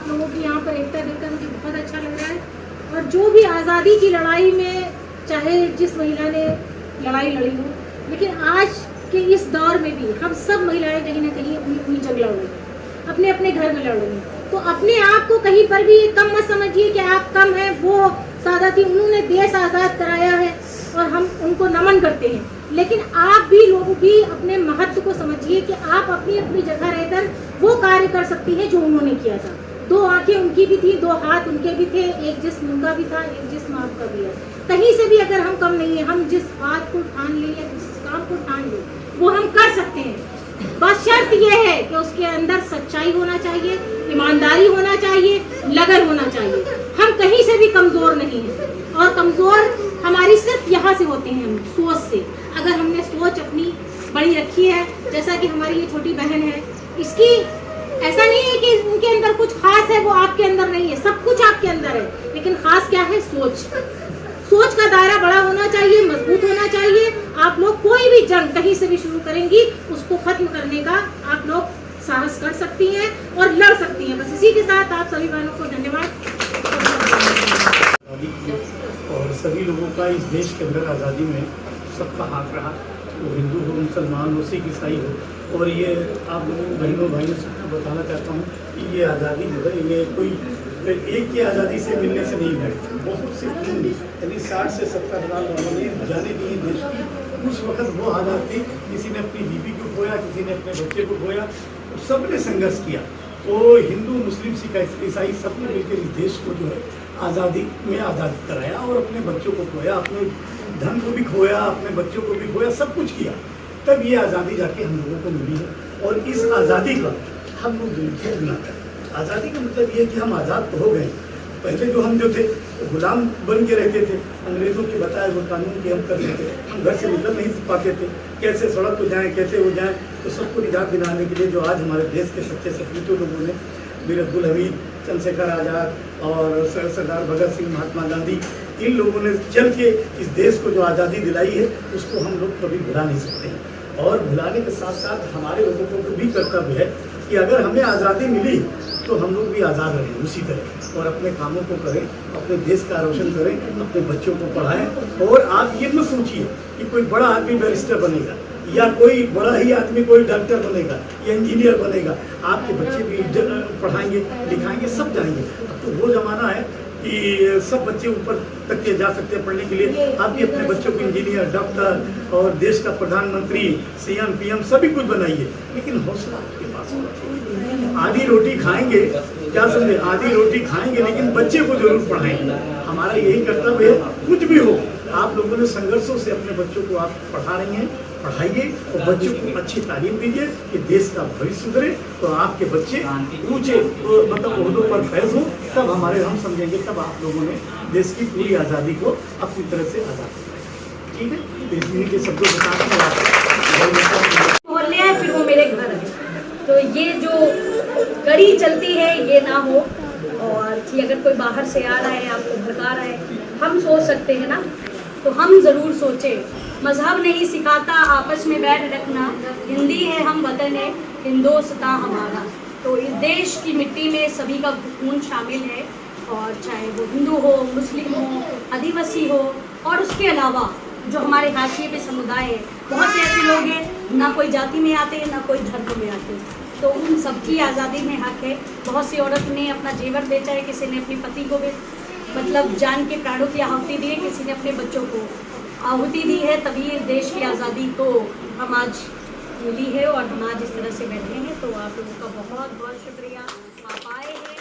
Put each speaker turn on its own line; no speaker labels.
आप लोगों की यहाँ पर एकता देखकर मुझे बहुत अच्छा लग रहा है। और जो भी आज़ादी की लड़ाई में चाहे जिस महिला ने लड़ाई लड़ी हो, लेकिन आज के इस दौर में भी हम सब महिलाएं कहीं ना कहीं अपनी जंग लड़ रही हैं, अपने अपने घर में लड़ रही हैं। तो अपने आप को कहीं पर भी कम मत समझिए कि आप कम हैं। वो सादाती उन्होंने देश आज़ाद कराया है और हम उनको नमन करते हैं, लेकिन आप भी लोग भी अपने महत्व को समझिए कि आप अपनी अपनी जगह रहकर वो कार्य कर सकती हैं जो उन्होंने किया था। 2 आंखें उनकी भी थी, 2 हाथ उनके भी थे, एक जिस्म उनका भी था, एक जिस्म आपका भी है। कहीं से भी अगर हम कम नहीं है, हम जिस बात को ठान ले या जिस काम को ठान ले वो हम कर सकते हैं। बस शर्त यह है कि उसके अंदर सच्चाई होना चाहिए, ईमानदारी होना चाहिए, लगन होना चाहिए। हम कहीं से भी कमज़ोर नहीं हैं, और कमज़ोर हमारी सिर्फ यहाँ से होते हैं, हम सोच से। अगर हमने सोच अपनी बड़ी रखी है, जैसा कि हमारी ये छोटी बहन है, इसकी ऐसा नहीं है कि उनके अंदर कुछ खास है वो आपके अंदर नहीं है, सब कुछ आपके अंदर है, लेकिन खास क्या है? सोच। सोच का दायरा बड़ा होना चाहिए, मजबूत होना चाहिए। आप लोग कोई भी जंग कहीं से भी शुरू करेंगी, उसको खत्म करने का आप लोग साहस कर सकती हैं और लड़ सकती हैं। बस इसी के साथ आप सभी बहनों को धन्यवाद।
और सभी लोगों का इस देश के अंदर आज़ादी में सबका हाथ रहा, वो हिंदू हो, मुसलमान हो, सिख ईसाई हो। और ये आप लोगों बहनों भाइयों सबको बताना चाहता हूँ कि ये आज़ादी जो है ये कोई एक की आज़ादी से मिलने से नहीं है, बहुत से पूर्ण यानी 60 से 70 साल उन्होंने जाने दी देश की। उस वक्त वो हालात थे, किसी ने अपनी बीवी को खोया, किसी ने अपने बच्चे को खोया, सब ने संघर्ष किया। तो हिंदू, मुस्लिम, सिख, ईसाई सबने मिलकर इस देश को जो है आज़ादी में आज़ाद कराया और अपने बच्चों को खोया, अपने धन को भी खोया, अपने बच्चों को भी खोया, सब कुछ किया। तब ये आज़ादी जाके हम लोगों को मिली है, और इस आज़ादी का हम लोग दिलखेल ना करें। आज़ादी का मतलब ये है कि हम आज़ाद तो हो गए। पहले जो हम जो थे गुलाम बन के रहते थे, अंग्रेज़ों के बताए हुए कानून के हम करते थे, हम घर से निकल नहीं पाते थे, कैसे सड़क को जाएँ, कैसे हो जाएँ। तो सबको निजात दिलाने के लिए जो आज हमारे देश के सच्चे सपूतों लोगों ने, वीर अब्दुल हमीद, चंद्रशेखर आज़ाद और सरदार भगत सिंह, महात्मा गांधी, इन लोगों ने चल के इस देश को जो आज़ादी दिलाई है उसको हम लोग कभी भुला नहीं सकते हैं। और भुलाने के साथ साथ हमारे लोगों को भी कर्तव्य है कि अगर हमें आज़ादी मिली तो हम लोग भी आज़ाद रहें उसी तरह, और अपने कामों को करें, अपने देश का रोशन करें, अपने बच्चों को पढ़ाएं। और आप ये मत सोचिए कि कोई बड़ा आदमी बैरिस्टर बनेगा या कोई बड़ा ही आदमी कोई डॉक्टर बनेगा या इंजीनियर बनेगा। आपके बच्चे भी पढ़ाएंगे, लिखाएंगे, सब जाएंगे। अब तो वो ज़माना है कि सब बच्चे ऊपर तक के जा सकते हैं पढ़ने के लिए। आप भी अपने बच्चों को इंजीनियर, डॉक्टर और देश का प्रधानमंत्री, CM, PM सभी कुछ बनाइए, लेकिन हौसला आपके पास होना चाहिए। आधी रोटी खाएंगे, क्या समझे, आधी रोटी खाएंगे, लेकिन बच्चे को जरूर पढ़ाएंगे। हमारा यही कर्तव्य है। कुछ भी हो, आप लोगों ने संघर्षों से अपने बच्चों को आप पढ़ा रही हैं, पढ़ाइए और बच्चों को अच्छी तालीम दीजिए कि देश का भविष्य सुधरे, तो आपके बच्चे ऊंचे मतलब ओहदों पर फैज हो। तब हम समझेंगे, तब आप लोगों ने देश की पूरी आज़ादी को अपनी तरह से आज़ाद किया। ठीक है, इन्हीं के शब्दों के साथ
मोहल्ले हैं, फिर वो मेरे घर है। तो ये जो कड़ी चलती है ये ना हो, और कि अगर कोई बाहर से आ रहा है, आपको भड़का रहा है, हम सोच सकते हैं ना, तो हम ज़रूर सोचें। मजहब नहीं सिखाता आपस में बैठ रखना, हिंदी है हम वतन है, हिंदोस्तां हमारा। तो इस देश की मिट्टी में सभी का खून शामिल है, और चाहे वो हिंदू हो, मुस्लिम हो, आदिवासी हो, और उसके अलावा जो हमारे हाशिए पे समुदाय है, बहुत से ऐसे लोग हैं ना कोई जाति में आते हैं ना कोई धर्म में आते हैं, तो उन सबकी आज़ादी में हक है। बहुत सी औरत ने अपना जेवर बेचा है, किसी ने अपने पति को मतलब जान के प्राणों की आहुति दी है, किसी ने अपने बच्चों को आहुति दी है, तभी इस देश की आज़ादी तो हम आज मिली है और हम आज इस तरह से बैठे हैं। तो आप लोगों का बहुत बहुत शुक्रिया, आप आए हैं।